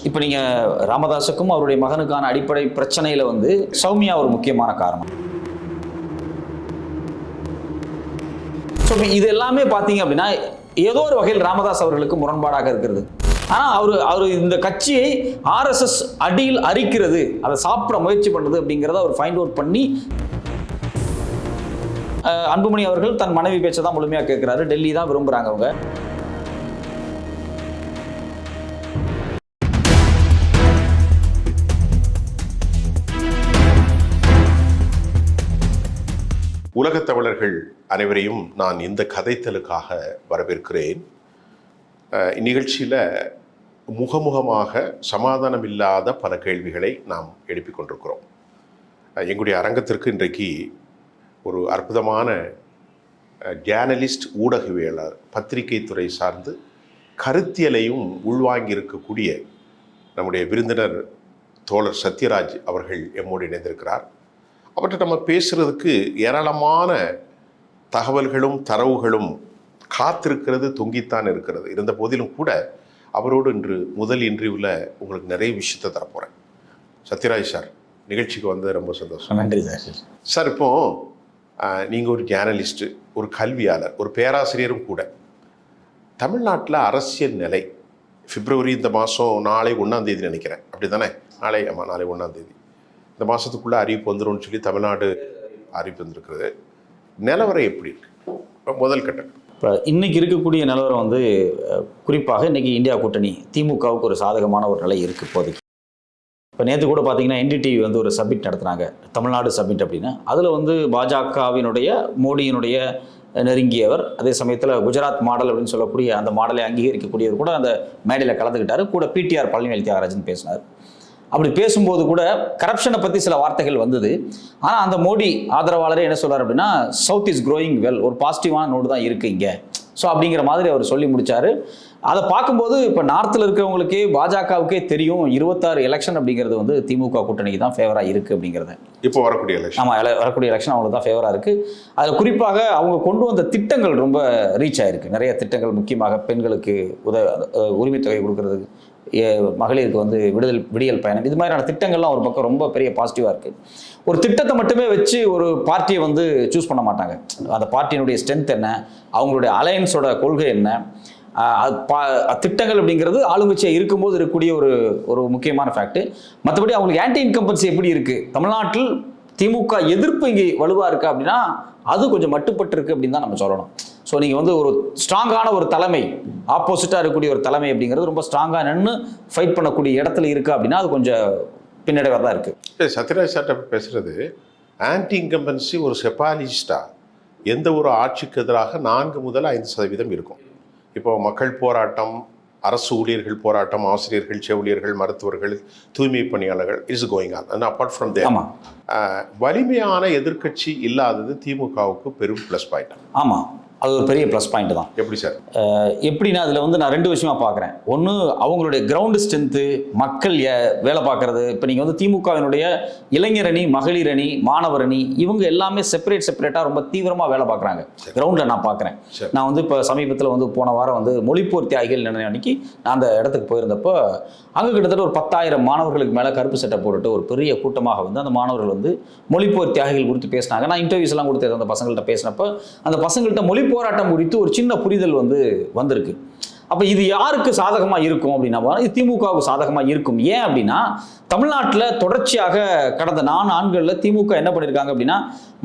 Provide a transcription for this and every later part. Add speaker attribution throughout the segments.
Speaker 1: இப்போ நீங்கள் ராமதாஸுக்கும் அவருடைய மகனுக்கான அடிப்படை பிரச்சனையில் வந்து சௌமியா ஒரு முக்கியமான காரணம். ஸோ இது எல்லாமே பார்த்தீங்க அப்படின்னா ஏதோ ஒரு வகையில் ராமதாஸ் அவர்களுக்கு முரண்பாடாக இருக்கிறது. ஆனால் அவர் இந்த கட்சியை ஆர்எஸ்எஸ் அடியில் அரிக்கிறது, அதை சாப்பிட முயற்சி பண்ணுறது அப்படிங்கிறத அவர் ஃபைண்ட் அவுட் பண்ணி அன்புமணி அவர்கள் தன் மனைவி பேச்சை தான் முழுமையாக கேட்குறாரு. டெல்லி தான் விரும்புகிறாங்க அவங்க.
Speaker 2: உலகத் தமிழர்கள் அனைவரையும் நான் இந்த கதைத்தலுக்காக வரவேற்கிறேன். இந்நிகழ்ச்சியில் முகமுகமாக சமாதானம் இல்லாத பல கேள்விகளை நாம் எழுப்பிக் கொண்டிருக்கிறோம். எங்களுடைய அரங்கத்திற்கு இன்றைக்கு ஒரு அற்புதமான ஜேர்னலிஸ்ட், ஊடகவியலாளர், பத்திரிகை துறை சார்ந்து கருத்தியலையும் உள்வாங்கி இருக்கக்கூடிய நம்முடைய விருந்தினர் தோழர் சத்யராஜ் அவர்கள் எம்மோடு இணைந்திருக்கிறார். அவற்றை நம்ம பேசுகிறதுக்கு ஏராளமான தகவல்களும் தரவுகளும் காத்திருக்கிறது, தொங்கித்தான் இருக்கிறது. இருந்த போதிலும் கூட அவரோடு இன்று முதல் இன்டர்வியூவில் உங்களுக்கு நிறைய விஷயத்தை தரப்போகிறேன். சத்யராஜ் சார், நிகழ்ச்சிக்கு வந்தது ரொம்ப சந்தோஷம்.
Speaker 1: நன்றி சார்.
Speaker 2: சார், இப்போது நீங்கள் ஒரு ஜேர்னலிஸ்ட்டு, ஒரு கல்வியாளர், ஒரு பேராசிரியரும் கூட. தமிழ்நாட்டில் அரசியல் நிலை பிப்ரவரி இந்த மாதம் நாளை 1ஆம் தேதி நினைக்கிறேன், அப்படி தானே? நாளை 1ஆம் தேதி இந்த மாதத்துக்குள்ளே அறிவிப்பு வந்துடும் சொல்லி தமிழ்நாடு அறிவிப்பு வந்திருக்கிறது. நிலவரம் எப்படி இருக்கு? முதல் கட்டம்
Speaker 1: இப்போ இன்றைக்கி இருக்கக்கூடிய நிலவரம் வந்து குறிப்பாக இன்றைக்கி இந்தியா கூட்டணி திமுகவுக்கு ஒரு சாதகமான ஒரு நிலை இருக்குது இப்போதைக்கு. இப்போ நேற்று கூட பார்த்தீங்கன்னா NDTV வந்து ஒரு சப்மிட் நடத்துனாங்க, தமிழ்நாடு சப்மிட் அப்படின்னு. அதில் வந்து பாஜகவினுடைய மோடியினுடைய நெருங்கியவர், அதே சமயத்தில் குஜராத் மாடல் அப்படின்னு சொல்லக்கூடிய அந்த மாடலை அங்கீகரிக்கக்கூடியவர் கூட அந்த மேடையில் கலந்துக்கிட்டார். கூட PTR பழனிவேல் தியாகராஜன் பேசினார். அப்படி பேசும்போது கூட கரப்ஷனை பற்றி சில வார்த்தைகள் வந்தது. ஆனால் அந்த மோடி ஆதரவாளரே என்ன சொல்கிறார் அப்படின்னா, சவுத் இஸ் க்ரோயிங் வெல், ஒரு பாசிட்டிவான நோடு தான் இருக்குது இங்கே. ஸோ அப்படிங்கிற மாதிரி அவர் சொல்லி முடித்தார். அதை பார்க்கும்போது இப்போ நார்த்தில் இருக்கிறவங்களுக்கே பாஜகவுக்கே தெரியும் 26 எலெக்ஷன் அப்படிங்கிறது வந்து திமுக கூட்டணிக்கு தான் ஃபேவராக இருக்குது அப்படிங்கிறத.
Speaker 2: இப்போ வரக்கூடிய எலெக்ஷன்,
Speaker 1: ஆமாம், வரக்கூடிய எலெக்ஷன் அவங்களுக்கு தான் ஃபேவராக இருக்குது. அதில் குறிப்பாக அவங்க கொண்டு வந்த திட்டங்கள் ரொம்ப ரீச் ஆகிருக்கு. நிறைய திட்டங்கள், முக்கியமாக பெண்களுக்கு உரிமை தொகை கொடுக்கறதுக்கு, மகளிருக்கு வந்து விடியல் பயணம், இது மாதிரியான திட்டங்கள்லாம் ஒரு பக்கம் ரொம்ப பெரிய பாசிட்டிவாக இருக்குது. ஒரு திட்டத்தை மட்டுமே வச்சு ஒரு பார்ட்டியை வந்து சூஸ் பண்ண மாட்டாங்க. அந்த பார்ட்டியினுடைய ஸ்ட்ரென்த் என்ன, அவங்களுடைய அலையன்ஸோட கொள்கை என்ன, திட்டங்கள் அப்படிங்கிறது ஆளுங்கட்சியாக இருக்கும்போது இருக்கக்கூடிய ஒரு முக்கியமான ஃபேக்ட். மற்றபடி அவங்களுக்கு ஆன்டி இன்கம்பன்சி எப்படி இருக்குது, தமிழ்நாட்டில் திமுக எதிர்ப்பு இங்கே வலுவாக இருக்கா அப்படின்னா அது கொஞ்சம் மட்டுப்பட்டு இருக்குது அப்படின்னு தான் நம்ம சொல்லணும். ஸோ நீங்கள் வந்து ஒரு ஸ்ட்ராங்கான ஒரு தலைமை, ஆப்போசிட்டாக இருக்கக்கூடிய ஒரு தலைமை அப்படிங்கிறது ரொம்ப ஸ்ட்ராங்காக நின்று ஃபைட் பண்ணக்கூடிய இடத்துல இருக்குது அப்படின்னா அது கொஞ்சம் பின்னடைவாக தான் இருக்குது.
Speaker 2: சத்யராஜ் சார்ட்ட பேசுகிறது ஆன்டி இன்கம்பன்சி ஒரு செப்பாலிஸ்டாக எந்த ஒரு ஆட்சிக்கு எதிராக 4 முதல் 5% இருக்கும். இப்போ மக்கள் போராட்டம், அரசு ஊழியர்கள் போராட்டம், ஆசிரியர்கள், செவிலியர்கள், மருத்துவர்கள், தூய்மை பணியாளர்கள், is going on. Apart from their வலிமையான எதிர்க்கட்சி இல்லாதது திமுகவுக்கு பெரும் ப்ளஸ் பாயிண்ட்.
Speaker 1: ஆமாம், அது ஒரு பெரிய ப்ளஸ் பாயிண்ட் தான்.
Speaker 2: எப்படி சார்?
Speaker 1: எப்படின்னா அதில் வந்து நான் 2 விஷயமா பார்க்குறேன். ஒன்று, அவங்களுடைய கிரவுண்டு ஸ்ட்ரென்த்து, மக்கள் வேலை பார்க்குறது. இப்போ நீங்கள் வந்து திமுகவினுடைய இளைஞர் அணி, மகளிர் அணி, மாணவர் அணி, இவங்க எல்லாமே செப்பரேட்டாக ரொம்ப தீவிரமாக வேலை பார்க்குறாங்க. கிரவுண்டில் நான் பார்க்குறேன். நான் வந்து இப்போ சமீபத்தில் வந்து போன வாரம் வந்து மொழிப்போர் தியாகிகள் அன்னைக்கு நான் அந்த இடத்துக்கு போயிருந்தப்போ அங்கே கிட்டத்தட்ட ஒரு 10,000 மாணவர்களுக்கு மேலே கருப்பு சட்டை போட்டுட்டு ஒரு பெரிய கூட்டமாக வந்து அந்த மாணவர்கள் வந்து மொழிப்போர் தியாகிகள் குறித்து பேசினாங்க. நான் இன்டர்வியூஸ் எல்லாம் கொடுத்து அந்த பசங்கள்கிட்ட பேசினப்போ அந்த பசங்கள்கிட்ட மொழி போராட்டம் குறித்து ஒரு சின்ன புரிதல் வந்து வந்திருக்கு. அப்போ இது யாருக்கு சாதகமாக இருக்கும் அப்படின்னா, இது திமுகவுக்கு சாதகமாக இருக்கும். ஏன் அப்படின்னா, தமிழ்நாட்டில் தொடர்ச்சியாக கடந்த 4 ஆண்டுகளில் திமுக என்ன பண்ணியிருக்காங்க அப்படின்னா,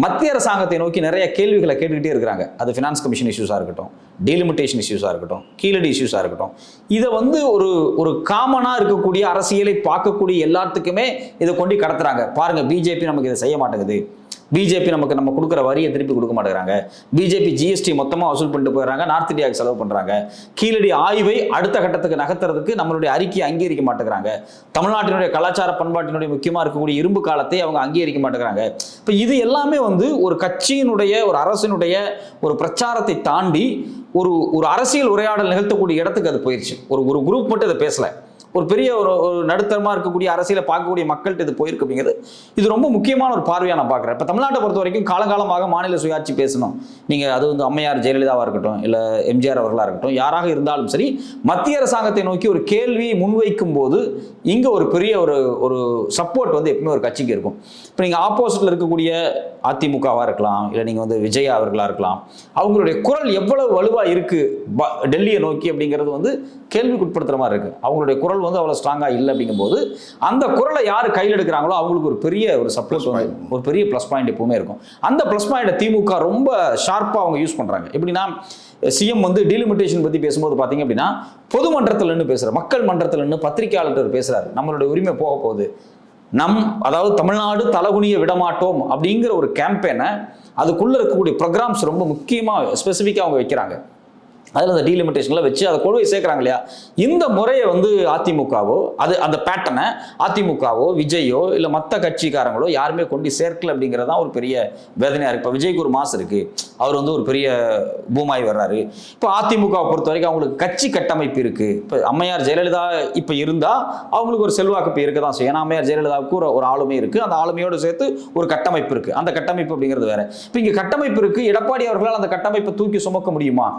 Speaker 1: மத்திய அரசாங்கத்தை நோக்கி நிறைய கேள்விகளை கேட்டுக்கிட்டே இருக்கிறாங்க. அது ஃபினான்ஸ் கமிஷன் இஷ்யூஸாக இருக்கட்டும், டீலிமிட்டேஷன் இஷ்யூஸாக இருக்கட்டும், கீழடி இஷ்யூஸாக இருக்கட்டும். இதை வந்து ஒரு காமனாக இருக்கக்கூடிய அரசியலை பார்க்கக்கூடிய எல்லாத்துக்குமே இதை கொண்டு கடத்துறாங்க. பாருங்கள், பிஜேபி நமக்கு இதை செய்ய மாட்டேங்குது, பிஜேபி நம்ம கொடுக்குற வரியை திருப்பி கொடுக்க மாட்டேங்கிறாங்க, பிஜேபி ஜிஎஸ்டி மொத்தமாக வசூல் பண்ணிட்டு போயிடறாங்க, நார்த் இந்தியாவுக்கு செலவு பண்ணுறாங்க, கீழடி ஆய்வை அடுத்த கட்டத்துக்கு நகர்த்துறதுக்கு நம்மளுடைய அறிக்கையை அங்கீகரிக்க மாட்டேங்கிறாங்க, தமிழ்நாட்டினுடைய கலாச்சார பண்பாட்டினுடைய முக்கியமாக இருக்கக்கூடிய இரும்பு காலத்தை அவங்க அங்கீகரிக்க மாட்டேங்கிறாங்க. இப்போ இது எல்லாமே வந்து ஒரு கட்சியினுடைய, ஒரு அரசினுடைய ஒரு பிரச்சாரத்தை தாண்டி ஒரு அரசியல் உரையாடல் நிகழ்த்தக்கூடிய இடத்துக்கு அது போயிடுச்சு. ஒரு குரூப் மட்டும் இதை பேசலை, ஒரு பெரிய ஒரு நடுத்தரமாக இருக்கக்கூடிய அரசியலை பார்க்கக்கூடிய மக்கள்கிட்ட இது போயிருக்கு அப்படிங்கிறது இது ரொம்ப முக்கியமான ஒரு பார்வையாக நான் பார்க்குறேன். இப்போ தமிழ்நாட்டை பொறுத்த வரைக்கும் காலகாலமாக மாநில சுயாட்சி பேசணும். நீங்கள் அது வந்து அம்மையார் ஜெயலலிதாவாக இருக்கட்டும், இல்லை எம்ஜிஆர் அவர்களாக இருக்கட்டும், யாராக இருந்தாலும் சரி, மத்திய அரசாங்கத்தை நோக்கி ஒரு கேள்வியை முன்வைக்கும் போது இங்கே ஒரு பெரிய ஒரு சப்போர்ட் வந்து எப்பவுமே ஒரு கட்சிக்கு இருக்கும். இப்போ நீங்கள் ஆப்போசிட்டில் இருக்கக்கூடிய அதிமுகவாக இருக்கலாம், இல்லை நீங்கள் வந்து விஜயா அவர்களாக இருக்கலாம், அவங்களுடைய குரல் எவ்வளவு வலுவாக இருக்குது டெல்லியை நோக்கி அப்படிங்கிறது வந்து கேள்விக்குட்படுத்துகிற மாதிரி இருக்குது. அவங்களுடைய குரல் வந்து அவ்வளோ ஸ்ட்ராங்காக இல்லை அப்படிங்கும்போது அந்த குரலை யார் கையில் எடுக்கிறாங்களோ அவங்களுக்கு ஒரு பெரிய ஒரு சப்போர்ட் வந்து ஒரு பெரிய ப்ளஸ் பாயிண்ட் எப்பவுமே இருக்கும். அந்த ப்ளஸ் பாயிண்ட்டை திமுக ரொம்ப ஷார்ப்பாக அவங்க யூஸ் பண்ணுறாங்க. எப்படின்னா சிஎம் வந்து டீலிமிட்டேஷன் பற்றி பேசும்போது பார்த்தீங்க அப்படின்னா பொது மன்றத்தில் நின்று பேசுகிறார், மக்கள் மன்றத்தில் நின்று பத்திரிகையாளர் பேசுகிறார், நம்மளுடைய உரிமை போக போகுது, அதாவது தமிழ்நாடு தலகுனிய விடமாட்டோம் அப்படிங்கிற ஒரு கேம்பெயினை அதுக்குள்ளே இருக்கக்கூடிய ப்ரோக்ராம்ஸ் ரொம்ப முக்கியமாக ஸ்பெசிஃபிக்காக அவங்க வைக்கிறாங்க. அதில் அந்த டீலிமிட்டேஷனில் வச்சு அதை கொண்டு போய் சேர்க்குறாங்க இல்லையா. இந்த முறையை வந்து அதிமுகவோ அந்த பேட்டர்னை அதிமுகவோ விஜயோ இல்லை மற்ற கட்சிக்காரங்களோ யாருமே கொண்டு சேர்க்கல அப்படிங்கிறது தான் ஒரு பெரிய வேதனையாக இருக்குது. இப்போ விஜய்க்கு ஒரு மாசு இருக்குது, அவர் வந்து ஒரு பெரிய பூமாய் வர்றாரு. இப்போ அதிமுகவை பொறுத்த வரைக்கும் அவங்களுக்கு கட்சி கட்டமைப்பு இருக்குது. இப்போ அம்மையார் ஜெயலலிதா இப்போ இருந்தால் அவங்களுக்கு ஒரு செல்வாக்கு இப்போ இருக்க தான் செய்யும். ஏன்னா அம்மையார் ஜெயலலிதாவுக்கு ஒரு ஆளுமை இருக்குது, அந்த ஆளுமையோடு சேர்த்து ஒரு கட்டமைப்பு இருக்குது. அந்த கட்டமைப்பு அப்படிங்கிறது வேற. இப்போ இங்கே கட்டமைப்பு இருக்குது, எடப்பாடி அவர்களால் அந்த கட்டமைப்பை தூக்கி சுமக்க முடியுமா?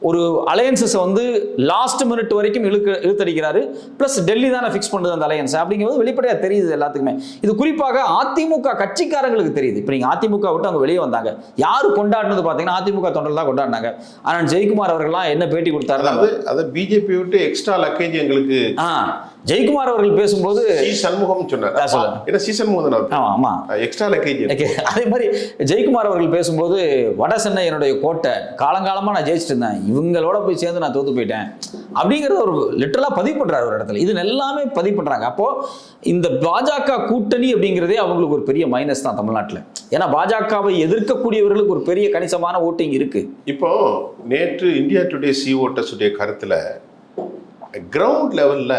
Speaker 1: ஒரு அலையன்ஸை வந்து லாஸ்ட் மினிட் வரைக்கும் இழுத்தடிக்கிறாரு. பிளஸ் டெல்லி தானே ஃபிக்ஸ் பண்ணுது அந்த அலையன்ஸ் அப்படிங்கிறது வெளிப்படையாக தெரியுது எல்லாத்துக்குமே. இது குறிப்பாக அதிமுக கட்சிக்காரங்களுக்கு தெரியுது. இப்போ நீங்கள் அதிமுக விட்டு அவங்க வெளியே வந்தாங்க, யாரு கொண்டாடினது பார்த்தீங்கன்னா அதிமுக தொண்டர்கள் தான் கொண்டாடினாங்க. ஆனால் ஜெயக்குமார் அவர்கள்லாம் என்ன பேட்டி கொடுத்தாரு,
Speaker 2: அதை பிஜேபி விட்டு எக்ஸ்ட்ரா லக்கேஜ் எங்களுக்கு
Speaker 1: ஜெயக்குமார் அவர்கள் பேசும்போது
Speaker 2: சண்முகம் சொன்னார். Extra luggage.
Speaker 1: அதே மாதிரி ஜெயக்குமார் அவர்கள் பேசும்போது வட சென்னை என்னுடைய கோட்டை, காலங்காலமாக நான் ஜெயிச்சுட்டு இருந்தேன், இவங்களோட போய் சேர்ந்து நான் தோத்து போயிட்டேன் அப்படிங்கிறத ஒரு லிட்டரலாக பதிவு பண்றாரு ஒரு இடத்துல. இது எல்லாமே பதிவு பண்றாங்க. அப்போ இந்த பாஜக கூட்டணி அப்படிங்கிறதே அவங்களுக்கு ஒரு பெரிய மைனஸ் தான் தமிழ்நாட்டில். ஏன்னா பாஜகவை எதிர்க்கக்கூடியவர்களுக்கு ஒரு பெரிய கணிசமான ஓட்டிங் இருக்கு.
Speaker 2: இப்போ நேற்று இந்தியா டுடே சிஓட்டஸுடைய கருத்துல கிரவுண்ட் லெவல்ல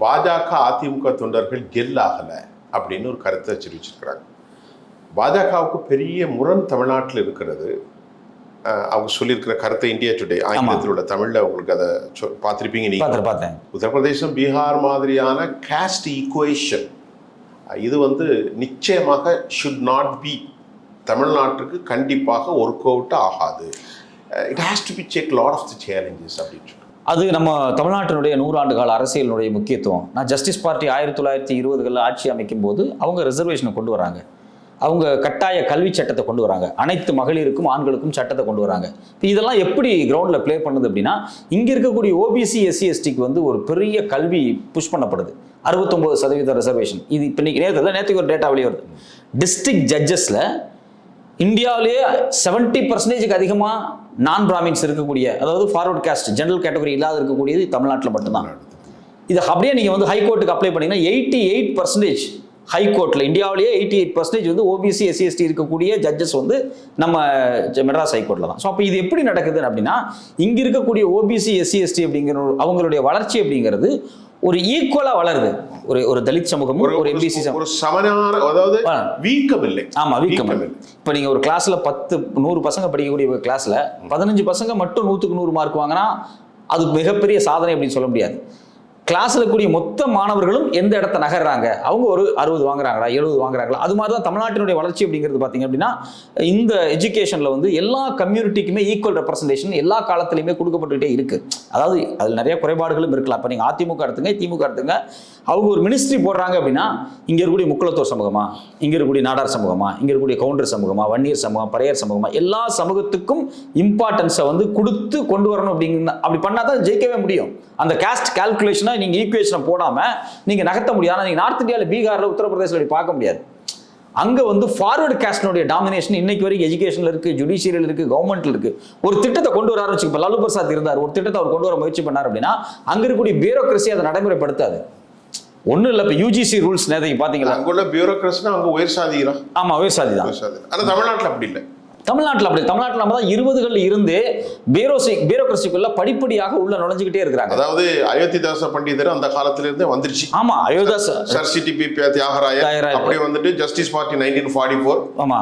Speaker 2: பாஜக அதிமுக தொண்டர்கள் கெல்லாகலை அப்படின்னு ஒரு கருத்தை தெரிவிச்சிருக்கிறாங்க. பாஜகவுக்கு பெரிய முரண் தமிழ்நாட்டில் இருக்கிறது. அவங்க சொல்லியிருக்கிற கருத்தை இந்தியா டுடே ஆங்கிலத்தில் உள்ள தமிழில் உங்களுக்கு அதை பார்த்துருப்பீங்க நீங்கள். உத்தரப்பிரதேசம் பீகார் மாதிரியான காஸ்ட் ஈக்குவேஷன் இது வந்து நிச்சயமாக ஷுட் நாட் பி, தமிழ்நாட்டுக்கு கண்டிப்பாக ஒர்க் அவுட் ஆகாது. It has to be check lot of the challenges அப்படின்னு.
Speaker 1: அது நம்ம தமிழ்நாட்டினுடைய 100 ஆண்டு கால அரசியலினுடைய முக்கியத்துவம். நான் ஜஸ்டிஸ் பார்ட்டி 1920களில் ஆட்சி அமைக்கும் போது அவங்க ரிசர்வேஷனை கொண்டு வராங்க, அவங்க கட்டாய கல்வி சட்டத்தை கொண்டு வராங்க, அனைத்து மகளிருக்கும் ஆண்களுக்கும் சட்டத்தை கொண்டு வராங்க. இதெல்லாம் எப்படி கிரவுண்டில் ப்ளே பண்ணுது அப்படின்னா, இங்கே இருக்கக்கூடிய ஓபிசி எஸ்சி எஸ்டிக்கு வந்து ஒரு பெரிய கல்வி புஷ் பண்ணப்படுது. 69% ரிசர்வேஷன். இது இப்போ நேற்றுக்கு ஒரு டேட்டா வெளியே வருது. டிஸ்ட்ரிக்ட் ஜட்ஜஸில் இந்தியாவிலேயே 70% அதிகமாக நான் பிராமின்ஸ் இருக்கக்கூடிய, அதாவது ஃபார்வர்ட் காஸ்ட் ஜெனரல் கேட்டகரி இல்லாத இருக்கக்கூடியது தமிழ்நாட்டில் மட்டும்தான். இது அப்படியே நீங்கள் வந்து ஹைகோர்ட்டுக்கு அப்ளை பண்ணிங்கன்னா 88% ஹைகோர்ட்டில் இந்தியாவிலேயே 88% வந்து ஓபிசி எஸ்சி எஸ்டி இருக்கக்கூடிய ஜட்ஜஸ் வந்து நம்ம மெட்ராஸ் ஹைகோர்ட்டில் தான். ஸோ அப்போ இது எப்படி நடக்குது அப்படின்னா, இங்கே இருக்கக்கூடிய ஓபிசி எஸ்சி எஸ்டி அப்படிங்கிற அவங்களுடைய வளர்ச்சி அப்படிங்கிறது ஒரு ஈக்குவலா வளருது. ஒரு தலித் சமூகமும் ஒரு எம்பிசி
Speaker 2: ஒரு சமமான, அதாவது வீக்கம் இல்லை.
Speaker 1: ஆமா, வீக்கம் இல்லை. இப்போ நீங்க ஒரு கிளாஸ்ல 100 பசங்க படிக்கக்கூடிய கிளாஸ்ல 15 பசங்க மட்டும் 100க்கு 100 மார்க் வாங்கினா அது மிகப்பெரிய சாதனை அப்படின்னு சொல்ல முடியாது. கிளாஸ்ல கூடிய மொத்த மாணவர்களும் எந்த இடத்த நகர்றாங்க, அவங்க ஒரு 60 வாங்குறாங்களா 70 வாங்குறாங்களா, அது மாதிரி தான் தமிழ்நாட்டினுடைய வளர்ச்சி அப்படிங்கிறது பார்த்தீங்க அப்படின்னா இந்த எஜுகேஷன்ல வந்து எல்லா கம்யூனிட்டிக்குமே ஈக்குவல் ரெப்ரசன்டேஷன் எல்லா காலத்திலையுமே கொடுக்கப்பட்டுக்கிட்டே இருக்கு. அதாவது அதில் நிறைய குறைபாடுகளும் இருக்கலாம். இப்போ நீங்கள் அதிமுக எடுத்துங்க, திமுக எடுத்துங்க, அவங்க ஒரு மினிஸ்ட்ரி போடுறாங்க அப்படின்னா இங்கே இருக்கக்கூடிய முக்குளத்தோர் சமூகமா, இங்கே இருக்கக்கூடிய நாடார் சமூகமா, இங்கே இருக்கக்கூடிய கவுண்டர் சமூகமா, வன்னியர் சமூகம், பறையர் சமூகமா, எல்லா சமூகத்துக்கும் இம்பார்ட்டன்ஸை வந்து கொடுத்து கொண்டு வரணும் அப்படிங்கிற அப்படி பண்ணால் தான் ஜெயிக்கவே முடியும். அந்த காஸ்ட் கால்குலேஷனை நீங்கள் ஈக்குவேஷனை போடாமல் நீங்கள் நகர்த்த முடியாது. நீங்கள் நார்த் இந்தியாவில் பீகாரில் உத்தரப்பிரதேசில் பார்க்க முடியாது. அங்கே வந்து ஃபார்வர்டு காஸ்டினுடைய டாமினேஷன் இன்னைக்கு வரைக்கும் எஜுகேஷனில் இருக்குது, ஜுடிஷியரியில் இருக்குது, கவர்மெண்ட்டில் இருக்குது. ஒரு திட்டத்தை கொண்டு வராரு வச்சுக்கோ, இப்போ லாலு பிரசாத் இருந்தார், ஒரு திட்டத்தை அவர் கொண்டு வர முயற்சி பண்ணார் அப்படின்னா அங்கே இருக்கக்கூடிய பியூரோக்ரஸி அதை நடைமுறைப்படுத்தாது. ஒன்றும் இல்லை, இப்போ யூஜிசி ரூல்ஸ் நேரத்துக்கு பார்த்தீங்களா,
Speaker 2: அங்குள்ள பியூரோக்ரஸினா அங்கே உயர் சாதிக்கிறோம்.
Speaker 1: ஆமாம், உயர் சாதி தான்.
Speaker 2: ஆனால் தமிழ்நாட்டில் அப்படி இல்லை.
Speaker 1: தமிழ்நாட்டில் அப்படி தமிழ்நாட்டில் நம்ம தான் 20கள் இருந்து பியூரோக்ரஸிக்குள்ள படிப்படியாக உள்ள நுழைஞ்சுக்கிட்டே இருக்கிறாங்க.
Speaker 2: அதாவது அயோத்திதாச பண்டிதர் அந்த காலத்துல இருந்தே வந்துருச்சு.
Speaker 1: ஆமா, அயோத்திதாஸ்
Speaker 2: சர் சிடிபி தியாகராயர் அப்படி வந்துட்டு ஜஸ்டிஸ் பார்ட்டி 1944.
Speaker 1: ஆமா,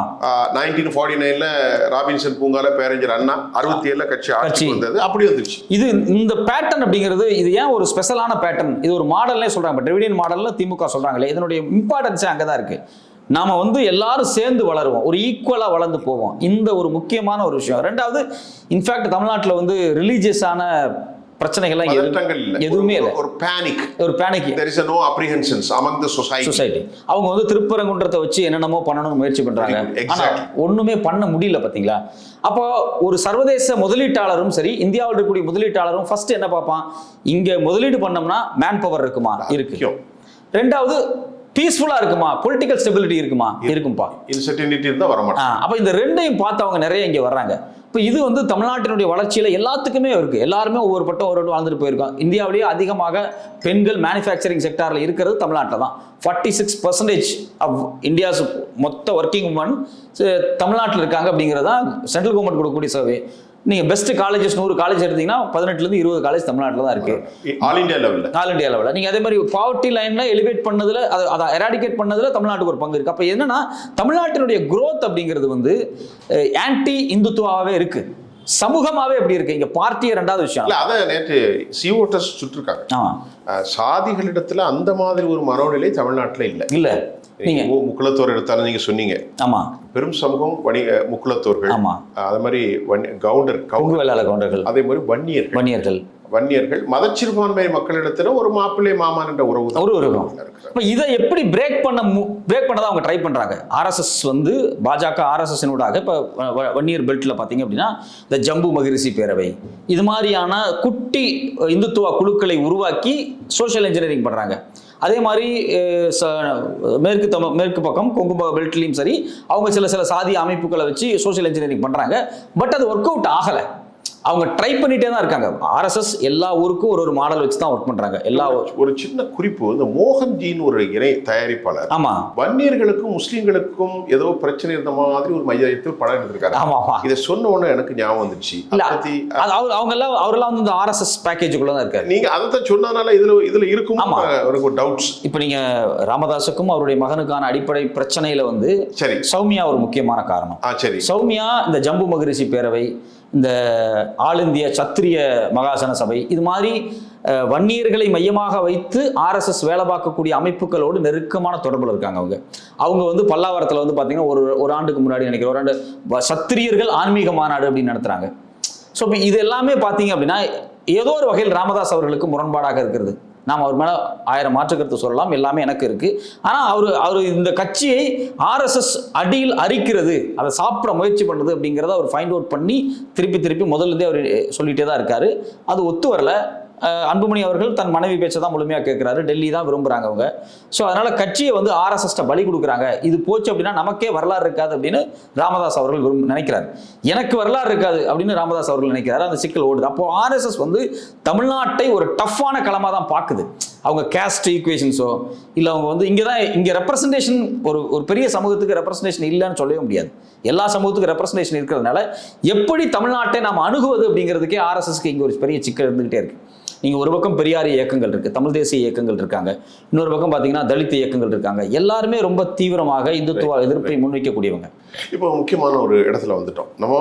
Speaker 2: 1949ல ராபின்சன் பூங்கால பேரஞ்சர் அண்ணா, 67ல கட்சி வந்தது, அப்படி வந்துருச்சு.
Speaker 1: இது இந்த பேட்டர்ன் அப்படிங்கிறது இது ஏன் ஒரு ஸ்பெஷலான பேட்டர்ன், இது ஒரு மாடல்னே சொல்றாங்க. டிவிடன் மாடல்ல திமுக சொல்றாங்களே, இதனுடைய இம்பார்ட்டன்ஸ் அங்கதான் இருக்கு. நாம வந்து எல்லாரும் சேர்ந்து வளருவோம், ஒரு ஈக்குவலா வளர்ந்து போவோம். இந்த ஒரு முக்கியமான ஒரு விஷயம். ரெண்டாவது, இன்ஃபேக்ட் தமிழ்நாட்டில் வந்து ரிலீஜியஸான பிரச்சனைகள்லாம் எதுவுமே இல்லை. ஒரு panic
Speaker 2: there is no apprehensions among the society.
Speaker 1: அவங்க வந்து திருப்பரங்குன்றத்தை வச்சு என்னென்னமோ பண்ணணும்னு முயற்சி பண்றாங்க, ஆனா ஒண்ணுமே பண்ண முடியல. பாத்தீங்களா? அப்போ ஒரு சர்வதேச முதலீட்டாளரும் சரி, இந்தியாவில் இருக்கக்கூடிய முதலீட்டாளரும் ஃபர்ஸ்ட் என்ன பார்ப்பான், இங்க முதலீடு பண்ணோம்னா மேன் பவர் இருக்குமா, இருக்கு. ரெண்டாவது, பீஸ்ஃபுல்லா இருக்குமா, பொலிட்டிக்கல் ஸ்டெபிலிட்டி இருக்குமா, இருக்கும்பா.
Speaker 2: இன்சர்டனிட்டி இருந்தா வர மாட்டாங்க.
Speaker 1: அப்ப இந்த ரெண்டையும் பார்த்து அவங்க நிறைய இங்க வர்றாங்க. இப்போ இது வந்து தமிழ்நாட்டினுடைய வளர்ச்சியில எல்லாத்துக்குமே இருக்கு. எல்லாருமே ஒவ்வொரு பட்டம் ஒரு வாழ்ந்துட்டு போயிருக்கோம். இந்தியாவிலேயே அதிகமாக பெண்கள் மேனுஃபேக்சரிங் செக்டார்ல இருக்கிறது தமிழ்நாட்டில் தான். 46% ஆஃப் இந்தியாஸ் மொத்த ஒர்க்கிங் உமன் தமிழ்நாட்டில் இருக்காங்க அப்படிங்கிறதா சென்ட்ரல் கவர்மெண்ட் கொடுக்கக்கூடிய சர்வே. நீங்க பெஸ்ட் காலேஜஸ் 100 காலேஜ் எடுத்தீங்கன்னா 18 இருந்து 20 காலேஜ் தமிழ்நாட்டில் தான் இருக்கு.
Speaker 2: ஆல் இந்தியா லெவலில்
Speaker 1: நீங்க அதே மாதிரி பாவர்ட்டி லைன்ல எலிவேட் பண்ணதுல, அதை எராடிகேட் பண்ணதுல தமிழ்நாட்டுக்கு ஒரு பங்கு இருக்கு. அப்ப என்னன்னா தமிழ்நாட்டினுடைய growth அப்படிங்கிறது வந்து ஆன்டி இந்துத்துவாவே இருக்கு, சமூகமாவே எப்படி இருக்கு. இங்க பார்ட்டியே ரெண்டாவது விஷயம்
Speaker 2: இல்ல. அத நேற்று சிஓட்டஸ் சுட்டிருக்காங்க. சாதிகளிடத்துல அந்த மாதிரி ஒரு மனோநிலை தமிழ்நாட்டில் இல்ல. நீங்க முக்குலத்தோர் எடுத்தாலும் நீங்க சொன்னீங்க. ஆமா, பெரும் சமூகம் முக்குலத்தோர்கள். ஆமா, அதே மாதிரி கவுண்டர்கள், அதே மாதிரி வன்னியர்கள் மதச்சிறுபான்மை மக்களிடத்துல ஒரு மாப்பிள்ளை மாமான் என்ற உறவு.
Speaker 1: இதை எப்படி பிரேக் பண்ணதான் அவங்க ட்ரை பண்றாங்க. ஆர்எஸ்எஸ் வந்து பாஜக ஆர்எஸ்எஸ் இப்ப வன்னியர் பெல்ட்ல பாத்தீங்க அப்படின்னா இந்த ஜம்பு மகிரிஷி பேரவை, இது மாதிரியான குட்டி இந்துத்துவ குழுக்களை உருவாக்கி சோசியல் இன்ஜினியரிங் பண்றாங்க. அதே மாதிரி மேற்கு பக்கம் கொங்கு பெல்ட்லையும் சரி, அவங்க சில சாதி அமைப்புகளை வச்சு சோசியல் இன்ஜினியரிங் பண்றாங்க. பட் அது ஒர்க் அவுட் ஆகலை. அவங்க ட்ரை பண்ணிட்டே தான் இருக்காங்க. ஆர்எஸ்எஸ் எல்லா ஊருக்கும் ஒரு மாடல் வச்சு தான் ஒர்க் பண்றாங்க.
Speaker 2: ஒரு சின்ன குறிப்பு, இந்த மோகன்ஜின்னு ஒரு இணை தயாரிப்பாளர், ஆமா, வன்னியர்களுக்கும் முஸ்லீம்களுக்கும் ஏதோ பிரச்சனை இருந்த மாதிரி ஒரு மையத்தில் படம் எடுத்திருக்காரு. ஆமா, இதை சொன்ன உடனே எனக்கு ஞாபகம் வந்துச்சு.
Speaker 1: அவரெல்லாம் வந்து இந்த ஆர்எஸ்எஸ் பேக்கேஜுக்குள்ள தான் இருக்காரு.
Speaker 2: நீங்க அதை சொன்னதுனால இதுல இருக்கும் ஒரு டவுட்ஸ்.
Speaker 1: இப்போ நீங்க ராமதாஸுக்கும் அவருடைய மகனுக்கான அடிப்படை பிரச்சனையில வந்து சரி, சௌமியா ஒரு முக்கியமான காரணம். சரி, சௌமியா இந்த ஜம்பு மகிரிஷி பேரவை, இந்த ஆல் இந்திய சத்திரிய மகாசன சபை, இது மாதிரி வன்னியர்களை மையமாக வைத்து ஆர்எஸ்எஸ் வேலை பார்க்கக்கூடிய அமைப்புகளோடு நெருக்கமான தொடர்பில் இருக்காங்க. அவங்க வந்து பல்லாவரத்தில் வந்து பார்த்தீங்கன்னா ஒரு ஆண்டுக்கு முன்னாடி நினைக்கிறேன், ஒரு ஆண்டு சத்திரியர்கள் ஆன்மீக மாநாடு அப்படின்னு நடத்துறாங்க. ஸோ இப்போ இது எல்லாமே பார்த்தீங்க அப்படின்னா ஏதோ ஒரு வகையில் ராமதாஸ் அவர்களுக்கு முரண்பாடாக இருக்கிறது. நாம் அவர் மேலே 1000 மாற்று கருத்து சொல்லலாம், எல்லாமே எனக்கு இருக்கு. ஆனால் அவர் இந்த கட்சியை ஆர்எஸ்எஸ் அடியில் அரிக்கிறது, அதை சாப்பிட முயற்சி பண்ணுறது அப்படிங்கிறத அவர் ஃபைண்ட் அவுட் பண்ணி திருப்பி முதல்லேருந்தே அவர் சொல்லிட்டே தான் இருக்காரு. அது ஒத்து வரல. அன்புமணி அவர்கள் தன் மனைவி பேச்சை தான் முழுமையாக கேட்குறாரு. டெல்லி தான் விரும்புகிறாங்க அவங்க. ஸோ அதனால் கட்சியை வந்து ஆர்எஸ்எஸ்ட பலி கொடுக்குறாங்க. இது போச்சு அப்படின்னா நமக்கே வரலாறு இருக்காது அப்படின்னு ராமதாஸ் அவர்கள் நினைக்கிறார். எனக்கு வரலாறு இருக்காது அப்படின்னு ராமதாஸ் அவர்கள் நினைக்கிறாரு. அந்த சிக்கல் ஓடுது. அப்போ ஆர்எஸ்எஸ் வந்து தமிழ்நாட்டை ஒரு டஃப்பான களமாக தான் பார்க்குது. அவங்க கேஸ்ட் ஈக்குவேஷன்ஸோ இல்லை அவங்க வந்து இங்கே ரெப்ரசன்டேஷன் ஒரு பெரிய சமூகத்துக்கு ரெப்ரசன்டேஷன் இல்லைன்னு சொல்லவே முடியாது. எல்லா சமூகத்துக்கும் ரெப்ரசன்டேஷன் இருக்கிறதுனால எப்படி தமிழ்நாட்டை நாம் அணுகுவது அப்படிங்கிறதுக்கே ஆர்எஸ்எஸ்க்கு இங்கே ஒரு பெரிய சிக்கல் இருந்துகிட்டே இருக்கு. நீங்கள் ஒரு பக்கம் பெரியார் இயக்கங்கள் இருக்குது, தமிழ் தேசிய இயக்கங்கள் இருக்காங்க, இன்னொரு பக்கம் பார்த்தீங்கன்னா தலித் இயக்கங்கள் இருக்காங்க. எல்லாருமே ரொம்ப தீவிரமாக இந்துத்துவ எதிர்ப்பை முன்வைக்கக்கூடியவங்க.
Speaker 2: இப்போ முக்கியமான ஒரு இடத்துல வந்துட்டோம். நம்ம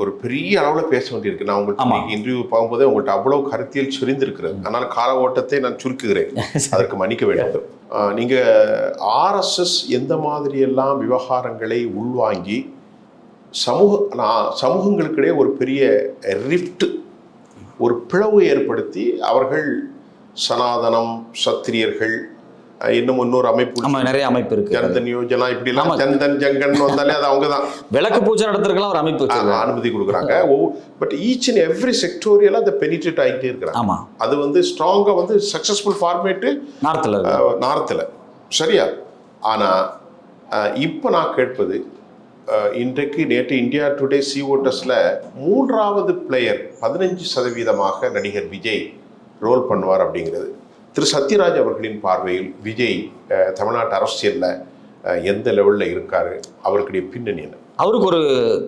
Speaker 2: ஒரு பெரிய அளவில் பேச வேண்டியிருக்கு. நான் உங்களுக்கு இன்டர்வியூ பார்க்கும்போதே உங்கள்கிட்ட அவ்வளோ கருத்தியல் சுரிந்திருக்கிறது. அதனால் கால ஓட்டத்தை நான் சுருக்குகிறேன், அதற்கு மன்னிக்க வேண்டும். நீங்கள் ஆர்எஸ்எஸ் எந்த மாதிரியெல்லாம் விவகாரங்களை உள்வாங்கி சமூகங்களுக்கிடையே ஒரு பெரிய ரிஃப்ட், ஒரு பிளவு ஏற்படுத்தி அவர்கள் சனாதனம், சத்திரியர்கள், இன்னும் இன்னொரு அமைப்பு,
Speaker 1: நிறைய அமைப்பு இருக்கு,
Speaker 2: ஜன்தன் யோஜனா, இப்படி எல்லாம் ஜன்தன் ஜங்கன் வந்தாலே அது அவங்க தான்
Speaker 1: விளக்கு பூஜை நடத்துறதுக்கெல்லாம் ஒரு அமைப்பு
Speaker 2: அனுமதி கொடுக்குறாங்க. பட் ஈச் அண்ட் எவ்ரி செக்டோரியலா அதை பெனிட்ரேட் ஆகிட்டே இருக்கிறாங்க. ஆமா, அது வந்து ஸ்ட்ராங்கா வந்து சக்சஸ்ஃபுல் ஃபார்மேட்டு நார்த்தில் சரியா. ஆனா இப்போ நான் கேட்பது, நேற்று இந்தியா டுடே சிஓட்டஸ்ல 3வது பிளேயர் 15% நடிகர் விஜய் ரோல் பண்ணுவார் அப்படிங்கிறது. திரு சத்யராஜ் அவர்களின் பார்வையில் விஜய் தமிழ்நாட்டு அரசியலில் எந்த லெவலில் இருக்காரு, அவருடைய பின்னணி என்ன?
Speaker 1: அவருக்கு ஒரு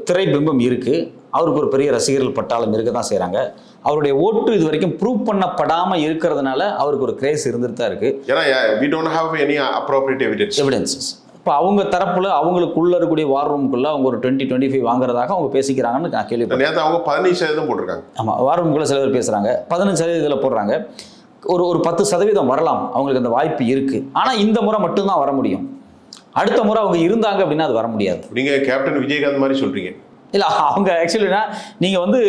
Speaker 1: திரை பிம்பம் இருக்கு, அவருக்கு ஒரு பெரிய ரசிகர்கள் பட்டாளம் இருக்க தான் செய்கிறாங்க. அவருடைய ஓட்டு இது வரைக்கும் ப்ரூவ் பண்ணப்படாமல் இருக்கிறதுனால அவருக்கு ஒரு கிரேஸ் இருந்துட்டு தான் இருக்கு.
Speaker 2: ஏன்னா we don't have any appropriate
Speaker 1: evidences. இப்போ அவங்க தரப்புல அவங்களுக்குள்ள இருக்கக்கூடிய வார் ரூமுக்குள்ள அவங்க ஒரு 20-25 வாங்குறதாக அவங்க பேசிக்கிறாங்கன்னு நான் கேள்விப்பட்டேன்.
Speaker 2: நேற்று அவங்க 15% போட்டிருக்காங்க.
Speaker 1: ஆமாம், வார் ரூமுக்குள்ள சில பேர் பேசுகிறாங்க, 15% போடுறாங்க. ஒரு 10% வரலாம், அவங்களுக்கு அந்த வாய்ப்பு இருக்குது. ஆனால் இந்த முறை மட்டும்தான் வர முடியும். அடுத்த முறை அவங்க இருந்தாங்க அப்படின்னா அது வர முடியாது.
Speaker 2: நீங்கள் கேப்டன் விஜயகாந்த் மாதிரி சொல்கிறீங்க.
Speaker 1: இல்லை, அவங்க ஆக்சுவலினா நீங்கள் வந்து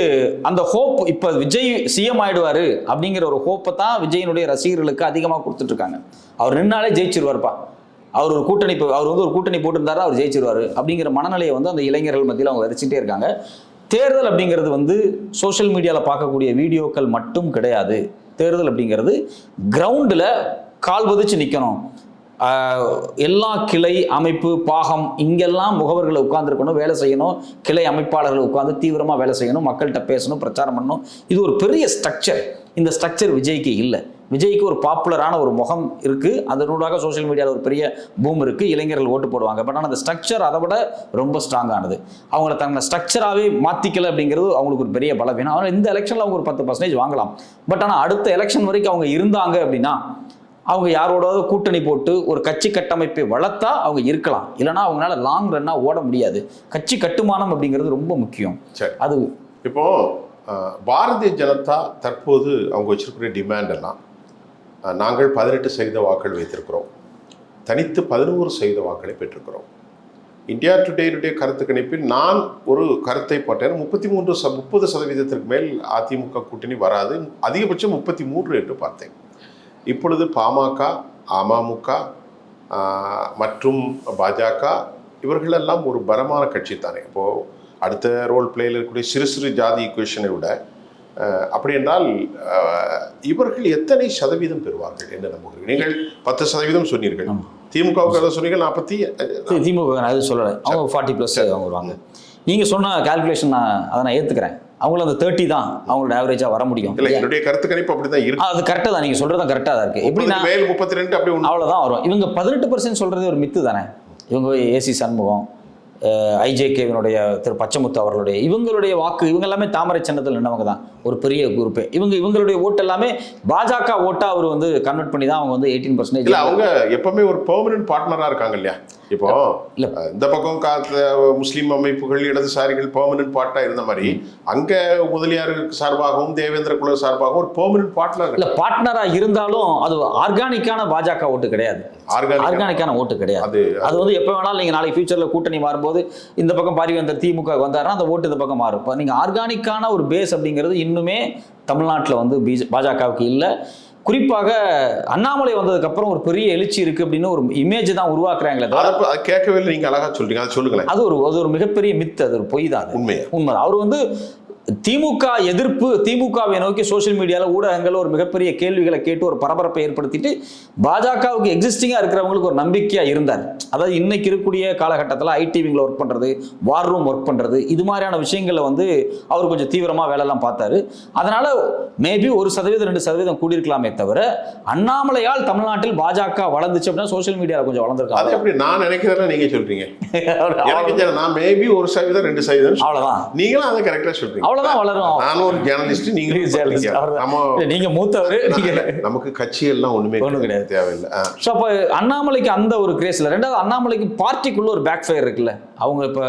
Speaker 1: அந்த ஹோப், இப்போ விஜய் சிஎம் ஆயிடுவார் அப்படிங்கிற ஒரு ஹோப்பை தான் விஜயினுடைய ரசிகர்களுக்கு அதிகமாக கொடுத்துட்ருக்காங்க. அவர் நின்னாலே ஜெயிச்சிருவார்ப்பா, அவர் ஒரு கூட்டணி, அவர் வந்து ஒரு கூட்டணி போட்டிருந்தாரா அவர் ஜெயிச்சிருவார் அப்படிங்கிற மனநிலையை வந்து அந்த இளைஞர்கள் மத்தியில் அவங்க விதைச்சிட்டே இருக்காங்க. தேர்தல் அப்படிங்கிறது வந்து சோஷியல் மீடியாவில் பார்க்கக்கூடிய வீடியோக்கள் மட்டும் கிடையாது. தேர்தல் அப்படிங்கிறது கிரவுண்டில் கால் பதிச்சு நிற்கணும். எல்லா கிளை அமைப்பு பாகம் இங்கெல்லாம் முகவர்களை உட்கார்ந்துருக்கணும், வேலை செய்யணும். கிளை அமைப்பாளர்களை உட்கார்ந்து தீவிரமாக வேலை செய்யணும், மக்கள்கிட்ட பேசணும், பிரச்சாரம் பண்ணணும். இது ஒரு பெரிய ஸ்ட்ரக்சர். இந்த ஸ்ட்ரக்சர் விஜய்க்கு இல்லை. விஜய்க்கு ஒரு பாப்புலரான ஒரு முகம் இருக்குது, அதனூடாக சோஷியல் மீடியாவில் ஒரு பெரிய பூம் இருக்குது, இளைஞர்கள் ஓட்டு போடுவாங்க. பட் ஆனால் அந்த ஸ்ட்ரக்சர் அதை விட ரொம்ப ஸ்ட்ராங்கானது. அவங்கள தங்களை ஸ்ட்ரக்சராகவே மாற்றிக்கல அப்படிங்கிறது அவங்களுக்கு ஒரு பெரிய பலவீனம். ஆனால் இந்த எலெக்ஷனில் அவங்க ஒரு 10% வாங்கலாம். பட் ஆனால் அடுத்த எலெக்ஷன் வரைக்கும் அவங்க இருந்தாங்க அப்படின்னா அவங்க யாரோடாவது கூட்டணி போட்டு ஒரு கட்சி கட்டமைப்பை வளர்த்தா அவங்க இருக்கலாம். இல்லைனா அவங்களால லாங் ரன்னாக ஓட முடியாது. கட்சி கட்டுமானம் அப்படிங்கிறது ரொம்ப முக்கியம். அது
Speaker 2: இப்போ பாரதிய ஜனதா தற்போது அவங்க வச்சிருக்கிற டிமாண்ட் எல்லாம், நாங்கள் 18% வாக்கள் வைத்திருக்கிறோம், தனித்து 11% வாக்களை பெற்றிருக்கிறோம். இந்தியா டுடேனுடைய கருத்து கணிப்பில் நான் ஒரு கருத்தை போட்டேன், 30% மேல் அதிமுக கூட்டணி வராது, அதிகபட்சம் 33 என்று பார்த்தேன். இப்பொழுது பாமக, அமமுக மற்றும் பாஜக இவர்களெல்லாம் ஒரு பலமான கட்சி தானே. இப்போது அடுத்த ரோல் பிளேயில் இருக்கக்கூடிய சிறு சிறு ஜாதி ஈக்குவேஷனை விட அப்படி என்றால் இவர்கள் எத்தனை சதவீதம் பெறுவார்கள் என்று நம்புகிறீர்கள்? நீங்கள் 10% சொன்னீர்கள், திமுகவுக்கு எதாவது சொன்னீர்கள், 40.
Speaker 1: திமுக அது சொல்லலை, அவங்க 40+ அவங்க வருவாங்க. நீங்கள் சொன்ன கால்குலேஷன் அதை நான் ஏற்றுக்கிறேன். அவங்களும் அந்த 30 தான் அவங்களோட ஆவரேஜாக வர முடியும்.
Speaker 2: இல்லை, என்னுடைய கருத்து கணிப்பு அப்படி தான் இருக்கு.
Speaker 1: அது கரெக்டாக தான், நீங்கள் சொல்கிறது தான் கரெக்டாக தான் இருக்குது. எப்படி நான்
Speaker 2: 32 அப்படி
Speaker 1: அவ்வளோதான் வரும். இவங்க 18% சொல்கிறது ஒரு மித்து தானே. இவங்க ஏசி சண்முகம், ஐஜேகேவினுடைய திரு பச்சமுத்து அவர்களுடைய இவங்களுடைய வாக்கு, இவங்க எல்லாமே தாமரை சின்னத்தில் நின்றவங்க தான், ஒரு பெரிய குரூப்பே. இவங்களுடைய ஓட்டு எல்லாமே பாஜக ஓட்டா அவர் வந்து கன்வெர்ட் பண்ணி தான் அவங்க வந்து 18%.
Speaker 2: இல்லை, அவங்க எப்பவுமே ஒரு பெர்மனன்ட் பார்ட்னராக இருக்காங்க இல்லையா. இப்போ இந்த பக்கம் முஸ்லீம் அமைப்புகள், இடதுசாரிகள் பெர்மனன்ட் பார்ட்டா இருந்த மாதிரி அங்க முதலியாருக்கு சார்பாகவும் தேவேந்திர குல சார்பாகவும் ஒரு பெர்மனன்ட் பார்ட்னர்
Speaker 1: இல்ல. பார்ட்னரா இருந்தாலும் அது ஆர்கானிக்கான பாஜக ஓட்டு கிடையாது, ஆர்கானிக்கான ஓட்டு கிடையாது. அது வந்து எப்போ வேணாலும் நீங்க நாளைக்கு ஃபியூச்சர்ல கூட்டணி மாறும்போது இந்த பக்கம் பாரிவேந்தர் திமுக வந்தாருன்னா அந்த ஓட்டு இந்த பக்கம் மாறும். நீங்க ஆர்கானிக்கான ஒரு பேஸ் அப்படிங்கிறது இன்னுமே தமிழ்நாட்டில் வந்து பாஜகவுக்கு இல்லை. குறிப்பாக அண்ணாமலை வந்ததுக்கு அப்புறம் ஒரு பெரிய எழுச்சி இருக்கு அப்படின்னு ஒரு இமேஜ் தான் உருவாக்குறாங்களே.
Speaker 2: கேட்கவே இல்லை, நீங்க அழகா சொல்றீங்க, அதை சொல்லுங்களேன்.
Speaker 1: அது ஒரு மிகப்பெரிய மித்து, அது ஒரு பொய் தான். உண்மை. அவர் வந்து திமுக எதிர்ப்பு, திமுகவை நோக்கி சோஷியல் மீடியாவில் ஊடகங்கள் ஒரு மிகப்பெரிய கேள்விகளை கேட்டு ஒரு பரபரப்பை ஏற்படுத்திட்டு பாஜகவுக்கு எக்ஸிஸ்டிங்காக இருக்கிறவங்களுக்கு ஒரு நம்பிக்கையாக இருந்தார். அதாவது இன்னைக்கு இருக்கக்கூடிய காலகட்டத்தில் ஐடிவிங்கில் ஒர்க் பண்ணுறது, வார் ரூம் ஒர்க் பண்ணுறது, இது மாதிரியான விஷயங்களை வந்து அவர் கொஞ்சம் தீவிரமாக வேலையெல்லாம் பார்த்தாரு. அதனால மேபி 1% 2% கூடியிருக்கலாமே தவிர அண்ணாமலையால் தமிழ்நாட்டில் பாஜக வளர்ந்துச்சு அப்படின்னா சோஷியல் மீடியாவில் கொஞ்சம் வளர்ந்துருக்காங்க.
Speaker 2: அது எப்படி நான் நினைக்கிறேன், நீங்க சொல்றீங்க. நான் மேபி 1% 2%
Speaker 1: அவ்வளோதான்,
Speaker 2: நீங்களும் அதை கரெக்டாக சொல்றீங்க.
Speaker 1: அவ்வளவுதான் வளரும்.
Speaker 2: நானும் ஒரு ஜேர்னலிஸ்ட்,
Speaker 1: நீங்க மூத்தவர்,
Speaker 2: நமக்கு கட்சி எல்லாம் ஒண்ணுமே கிடையாது, தேவையில்லை.
Speaker 1: ஸோ அப்போ அண்ணாமலைக்கு அந்த ஒரு கிரேஸ் இல்லை. ரெண்டாவது அண்ணாமலைக்கு பார்ட்டிக்குள்ள ஒரு பேக் ஃபயர் இருக்குல்ல. அவங்க இப்போ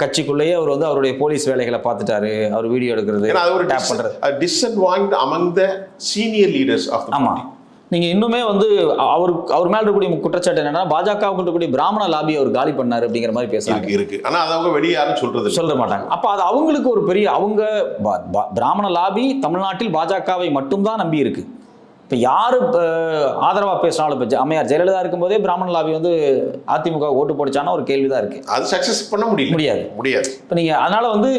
Speaker 1: கட்சிக்குள்ளேயே அவர் வந்து அவருடைய போலீஸ் வேலைகளை பார்த்துட்டாரு, அவர் வீடியோ எடுக்கிறது, டேப் பண்றது,
Speaker 2: disadvantage among the senior leaders of the party.
Speaker 1: நீங்கள் இன்னுமே வந்து அவர் மேலே இருக்கக்கூடிய குற்றச்சாட்டு என்னன்னா பாஜகவுக்கு இருக்கக்கூடிய பிராமண லாபி அவர் காலி பண்ணாரு அப்படிங்கிற மாதிரி பேசுறாங்க.
Speaker 2: இருக்கு, ஆனால் அதை அவங்க வெளியே யாரும் சொல்ல மாட்டாங்க.
Speaker 1: அப்போ அது அவங்களுக்கு ஒரு பெரிய, அவங்க பிராமண லாபி தமிழ்நாட்டில் பாஜகவை மட்டும்தான் நம்பி இருக்கு. இப்போ யார் ஆதரவாக பேசினாலும், இப்போ அம்மையார் ஜெயலலிதா இருக்கும்போதே பிராமண லாபி வந்து அதிமுக ஓட்டு போடுச்சானா ஒரு கேள்வி தான் இருக்கு.
Speaker 2: அது சக்ஸஸ் பண்ண முடியாது.
Speaker 1: இப்போ நீங்கள் அதனால வந்து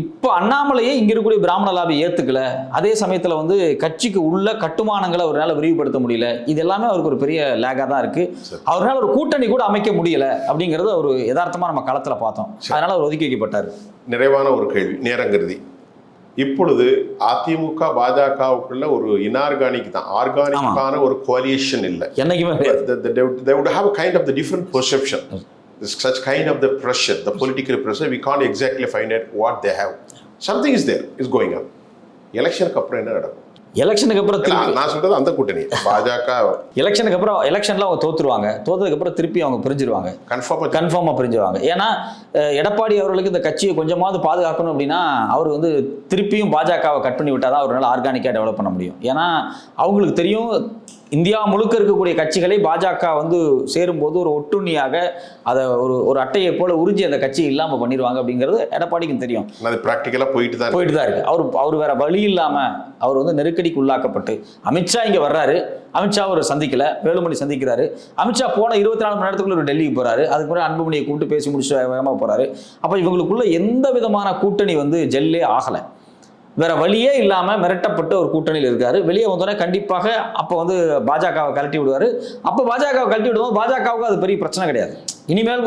Speaker 1: இப்போ அண்ணாமலையே இங்கே இருக்கக்கூடிய பிராமண லாபி ஏற்றுக்கல, அதே சமயத்தில் வந்து கட்சிக்கு உள்ள கட்டுமானங்களை அவரால் விரிவுபடுத்த முடியல. இது எல்லாமே அவருக்கு ஒரு பெரிய லேகாக தான் இருக்கு. அவரால் ஒரு கூட்டணி கூட அமைக்க முடியல அப்படிங்கிறது ஒரு யதார்த்தமாக நம்ம களத்தில் பார்த்தோம். அதனால அவர் ஒதுக்கி வைக்கப்பட்டார்.
Speaker 2: நிறைவான ஒரு கேள்வி, நேரங்கருதி. இப்பொழுது அதிமுக பாஜகவுக்குள்ள ஒரு இன்ஆர்கானிக் தான், ஆர்கானிக்கான ஒரு கோலியேஷன் இல்லை.
Speaker 1: என்னைக்குமே
Speaker 2: they would have a kind of the different perception. such kind of the pressure, the political pressure, we can't exactly find out what they have. Something is there, is going on. எலெக்ஷனுக்கு அப்புறம் என்ன நடக்கும்?
Speaker 1: எலெக்ஷனுக்கு அப்புறம்
Speaker 2: நான் சொல்றது அந்த கூட்டணி பாஜக
Speaker 1: எலெக்ஷனுக்கு அப்புறம் எலெக்ஷன்ல அவங்க தோத்துருவாங்க. தோத்ததுக்கு அப்புறம் திருப்பி அவங்க பிரிஞ்சிருவாங்க. கன்ஃபார்மா பிரிஞ்சிருவாங்க. ஏன்னா எடப்பாடி அவர்களுக்கு இந்த கட்சியை கொஞ்சமாவது பாதுகாக்கணும் அப்படின்னா அவர் வந்து திருப்பியும் பாஜகவை கட் பண்ணி விட்டாதான் அவரால் ஆர்கானிக்காக டெவலப் பண்ண முடியும். ஏன்னா அவங்களுக்கு தெரியும் இந்தியா முழுக்க இருக்கக்கூடிய கட்சிகளை பாஜக வந்து சேரும்போது ஒரு ஒட்டுண்ணியாக அதை ஒரு அட்டையை போல உறிஞ்சி அந்த கட்சி இல்லாமல் பண்ணிடுவாங்க அப்படிங்கிறது எடப்பாடிக்கும் தெரியும்.
Speaker 2: அது ப்ராக்டிக்கலாக போயிட்டு தான்
Speaker 1: இருக்கு. அவர் வேற வழி இல்லாமல் அவர் வந்து நெருக்கடிக்கு உள்ளாக்கப்பட்டு அமித்ஷா இங்கே வர்றாரு. அமித்ஷா ஒரு சந்திக்கல, வேலுமணி சந்திக்கிறாரு. அமித்ஷா போன 24 மணி நேரத்துக்குள்ள ஒரு டெல்லிக்கு போறாரு. அதுக்கு முன்னாடி அன்புமணியை கூப்பிட்டு பேசி முடிச்சு வேகமாக போறாரு. அப்போ இவங்களுக்குள்ள எந்த விதமான கூட்டணி வந்து ஜெல்லே ஆகலை. வேற வழியே இல்லாம மிரட்டப்பட்டு ஒரு கூட்டணியில் இருக்காரு. வெளியே வந்தோடனே கண்டிப்பாக அப்போ வந்து பாஜகவை கழட்டி விடுவாரு. அப்போ பாஜகவை கழட்டி விடுவோம். பாஜகவுக்கு அது பெரிய பிரச்சனை கிடையாது. இனிமேல்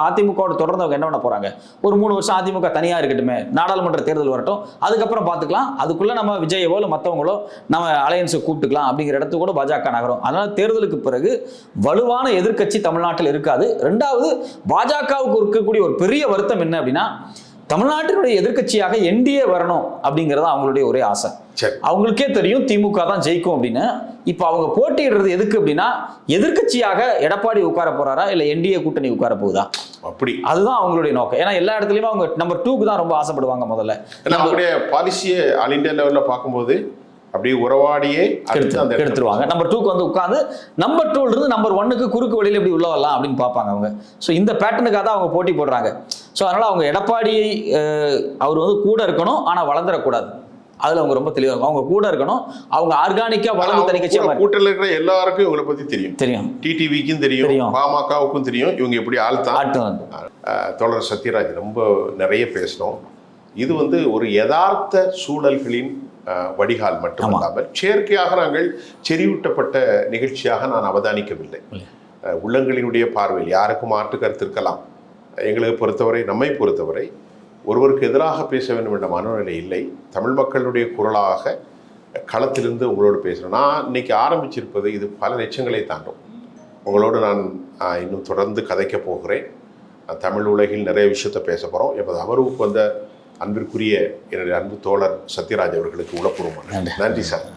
Speaker 1: அதிமுகவோட தொடர்ந்து அவங்க என்ன பண்ண போறாங்க? ஒரு 3 வருஷம் அதிமுக தனியா இருக்கட்டுமே, நாடாளுமன்ற தேர்தல் வரட்டும், அதுக்கப்புறம் பார்த்துக்கலாம். அதுக்குள்ள நம்ம விஜயவோ இல்லை மற்றவங்களோ நம்ம அலையன்ஸை கூப்பிட்டுக்கலாம் அப்படிங்கிற இடத்துக்கு கூட பாஜக நகரும். அதனால தேர்தலுக்கு பிறகு வலுவான எதிர்க்கட்சி தமிழ்நாட்டில் இருக்காது. ரெண்டாவது, பாஜகவுக்கு இருக்கக்கூடிய ஒரு பெரிய வருத்தம் என்ன அப்படின்னா, தமிழ்நாட்டினுடைய எதிர்க்கட்சியாக என்டிஏ வரணும் அப்படிங்கிறது அவங்களுடைய ஒரே ஆசை. அவங்களுக்கே தெரியும் திமுக தான் ஜெயிக்கும் அப்படின்னு. இப்ப அவங்க போட்டியிடுறது எதுக்கு அப்படின்னா, எதிர்க்கட்சியாக எடப்பாடி உட்கார போறாரா இல்ல என்டிஏ கூட்டணி உட்கார போகுதா, அப்படி அதுதான் அவங்களுடைய நோக்கம். ஏன்னா எல்லா இடத்துலயுமே அவங்க நம்பர் 2க்கு தான் ரொம்ப ஆசைப்படுவாங்க. முதல்ல
Speaker 2: நம்மளுடைய பாலிசியை ஆல் இந்தியா லெவல்ல பார்க்கும்போது அப்படியே உறவாடியே
Speaker 1: எடுத்துருவாங்க. நம்பர் 2க்கு வந்து உட்காந்து நம்பர் 2ல இருந்து நம்பர் 1க்கு குறுக்கு வழியில் எப்படி உள்ள வரலாம் அப்படின்னு பார்ப்பாங்க அவங்க. ஸோ இந்த பேட்டர்னுக்காக தான் அவங்க போட்டி போடுறாங்க. ஸோ அதனால அவங்க எடப்பாடியை அவர் வந்து கூட இருக்கணும், ஆனால் வளர்ந்துடக்கூடாது. அதுல அவங்க ரொம்ப தெளிவாங்க. அவங்க கூட இருக்கணும், அவங்க ஆர்கானிக்கா வளர்ந்து தனிக்கட்சியா
Speaker 2: கூட்டத்தில் இருக்கிற எல்லாருக்கும் இவங்களை பத்தி தெரியும். டிடிவிக்கும் தெரியும், பாமகவுக்கும் தெரியும் இவங்க எப்படி ஆழ்த்தான். தோழர் சத்யராஜ் ரொம்ப நிறைய பேசணும். இது வந்து ஒரு யதார்த்த சூழல்களின் வடிகால் மட்டுமல்லாமல் செயற்கையாக நாங்கள் செறிவூட்டப்பட்ட நிகழ்ச்சியாக நான் அவதானிக்கவில்லை. உள்ளங்களினுடைய பார்வையில் யாருக்கும் மாற்று கருத்து இருக்கலாம். எங்களுக்கு பொறுத்தவரை, நம்மை பொறுத்தவரை ஒருவருக்கு எதிராக பேச வேண்டும் என்ற மனநிலை இல்லை. தமிழ் மக்களுடைய குரலாக களத்திலிருந்து உங்களோடு பேசுகிறேன். நான் இன்னைக்கு ஆரம்பிச்சிருப்பது இது பல லட்சங்களை தாண்டும். உங்களோடு நான் இன்னும் தொடர்ந்து கதைக்க போகிறேன். தமிழ் உலகில் நிறைய விஷயத்தை பேச போகிறோம். எப்போது அமர்வுக்கு வந்த அன்பிற்குரிய என்னுடைய அன்பு தோழர் சத்யராஜ் அவர்களுக்கு உளப்பூர்வமான நன்றி சார்.